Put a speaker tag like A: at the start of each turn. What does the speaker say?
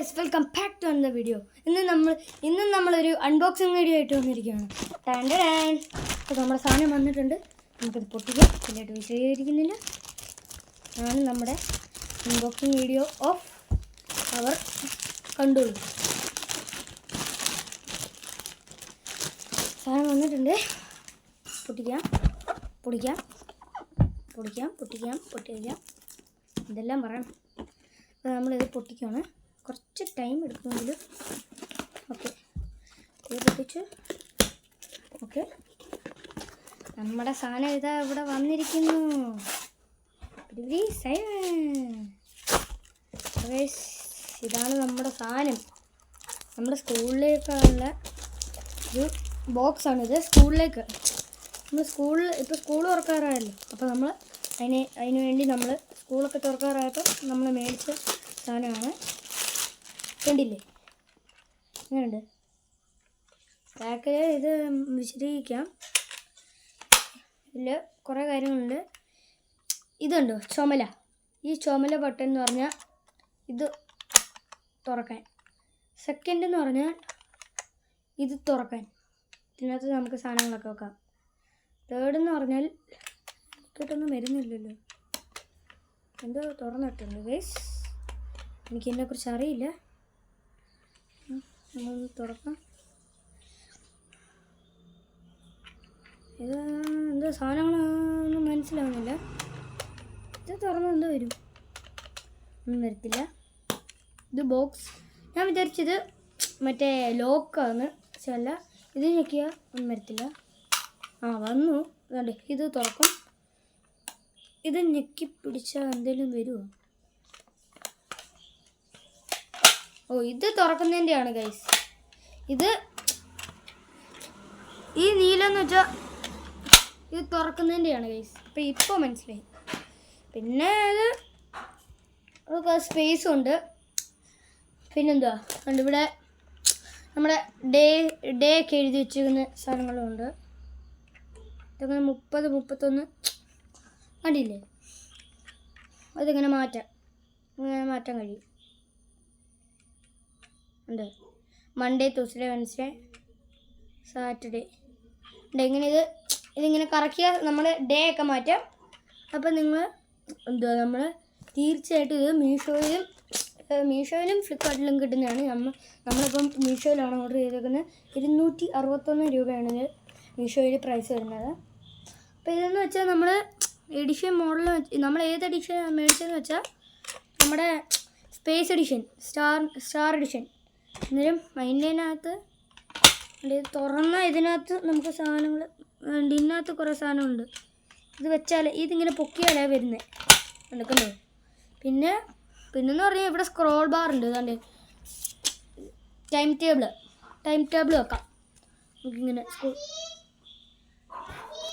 A: Guys welcome back to another video. ഇന്ന് നമ്മളൊരു unboxing video ആയിട്ട് വന്നിരിക്കുകയാണ്. അപ്പോൾ നമ്മുടെ സാധനം വന്നിട്ടുണ്ട്. നമുക്കിത് പൊട്ടിക്കാം. ഇതിലായിട്ട് വിശദീകരിക്കുന്നില്ല. ആണ് നമ്മുടെ അൺബോക്സിങ് വീഡിയോ ഓഫ് അവർ കണ്ടോളൂ. സാധനം വന്നിട്ടുണ്ട്. പൊട്ടിക്കാം ഇതെല്ലാം പറയണം. അപ്പോൾ നമ്മളിത് പൊട്ടിക്കുകയാണ്. കുറച്ച് ടൈം എടുക്കുമെങ്കിലും ഓക്കെ ഇത് പൊട്ടിച്ചു. ഓക്കെ, നമ്മുടെ സാധനം ഇതാ ഇവിടെ വന്നിരിക്കുന്നു. ഇതാണ് നമ്മുടെ സാധനം. നമ്മുടെ സ്കൂളിലേക്കുള്ള ഒരു ബോക്സാണിത്. സ്കൂളിലേക്ക് നമ്മൾ ഇപ്പോൾ സ്കൂൾ തുറക്കാറായല്ലോ. അപ്പോൾ നമ്മൾ അതിന് വേണ്ടി നമ്മൾ സ്കൂളൊക്കെ തുറക്കാറായപ്പോൾ നമ്മൾ മേടിച്ച സാധനമാണ്. കണ്ടില്ലേ എങ്ങനെയുണ്ട് പാക്കിൽ? ഇത് വിശദീകരിക്കാം. ഇതിൽ കുറേ കാര്യങ്ങളുണ്ട്. ഇതുണ്ടോ ചുമല? ഈ ചുമല ബട്ടൺ എന്ന് പറഞ്ഞാൽ ഇത് തുറക്കാൻ. സെക്കൻഡ് എന്ന് പറഞ്ഞാൽ ഇത് തുറക്കാൻ. ഇതിനകത്ത് നമുക്ക് സാധനങ്ങളൊക്കെ വെക്കാം. തേർഡ് എന്ന് പറഞ്ഞാൽ കിട്ടൊന്നും വരുന്നില്ലല്ലോ. എന്തോ തുറന്നിട്ടുണ്ട് ഗൈസ്. എനിക്കിതിനെക്കുറിച്ച് അറിയില്ല. നമ്മളൊന്ന് തുറക്കാം. ഇത് എന്തോ സാധനങ്ങളൊന്നും മനസ്സിലാവുന്നില്ല. ഇത് തുറന്ന് എന്തോ വരും? ഒന്നും വരത്തില്ല. ഇത് ബോക്സ്. ഞാൻ വിചാരിച്ചത് മറ്റേ ലോക്കാണ്. പക്ഷെ അല്ല, ഇത് ഞെക്കിയാൽ ഒന്നും വരത്തില്ല. വന്നു. അതുകൊണ്ട് ഇത് തുറക്കും. ഇത് ഞെക്കി പിടിച്ചാൽ എന്തെങ്കിലും വരുമോ? ഇത് തുറക്കുന്നതിൻ്റെയാണ് ഗൈസ്. ഇത് ഈ നീലെന്ന് വെച്ചാൽ ഇത് തുറക്കുന്നതിൻ്റെയാണ് ഗൈസ്. അപ്പോൾ ഇപ്പോൾ മനസ്സിലായി. പിന്നെ അത് സ്പേസും ഉണ്ട്. പിന്നെന്തുവാ ഇവിടെ നമ്മുടെ ഡേ ഒക്കെ എഴുതി വെച്ചിരിക്കുന്ന സാധനങ്ങളും ഉണ്ട്. ഇതൊക്കെ 30, 31 കണ്ടില്ലേ? അതിങ്ങനെ മാറ്റാൻ കഴിയും. ഉണ്ട് മൺഡേ, ട്യൂസ്ഡേ, വെൻസ്ഡേ, സാറ്റർഡേ. ഇങ്ങനെ ഇതിങ്ങനെ കറക്കിയാൽ നമ്മൾ ഡേ ഒക്കെ മാറ്റാം. അപ്പം നമ്മൾ നമ്മൾ തീർച്ചയായിട്ടും ഇത് മീഷോയിലും ഫ്ലിപ്കാർട്ടിലും കിട്ടുന്നതാണ്. നമ്മളിപ്പം മീഷോയിലാണ് ഓർഡർ ചെയ്തേക്കുന്നത്. 261 രൂപയാണ് ഇത് മീഷോയിൽ പ്രൈസ് വരുന്നത്. അപ്പോൾ ഇതെന്ന് വെച്ചാൽ നമ്മൾ എഡിഷൻ മോഡൽ നമ്മൾ ഏത് എഡിഷൻ മേടിച്ചതെന്ന് വെച്ചാൽ നമ്മുടെ സ്പേസ് എഡിഷൻ, സ്റ്റാർ എഡിഷൻ. എന്നാലും അതിൻ്റെതിനകത്ത് തുറന്ന ഇതിനകത്ത് നമുക്ക് സാധനങ്ങൾ ഇതിനകത്ത് കുറേ സാധനമുണ്ട്. ഇത് വെച്ചാൽ ഇതിങ്ങനെ പൊക്കിയാലേ വരുന്നത് എടുക്കണ്ടോ. പിന്നെന്ന് പറഞ്ഞാൽ ഇവിടെ സ്ക്രോൾ ബാർ ഉണ്ട്. അതുകൊണ്ട് ടൈം ടേബിൾ വെക്കാം. നമുക്കിങ്ങനെ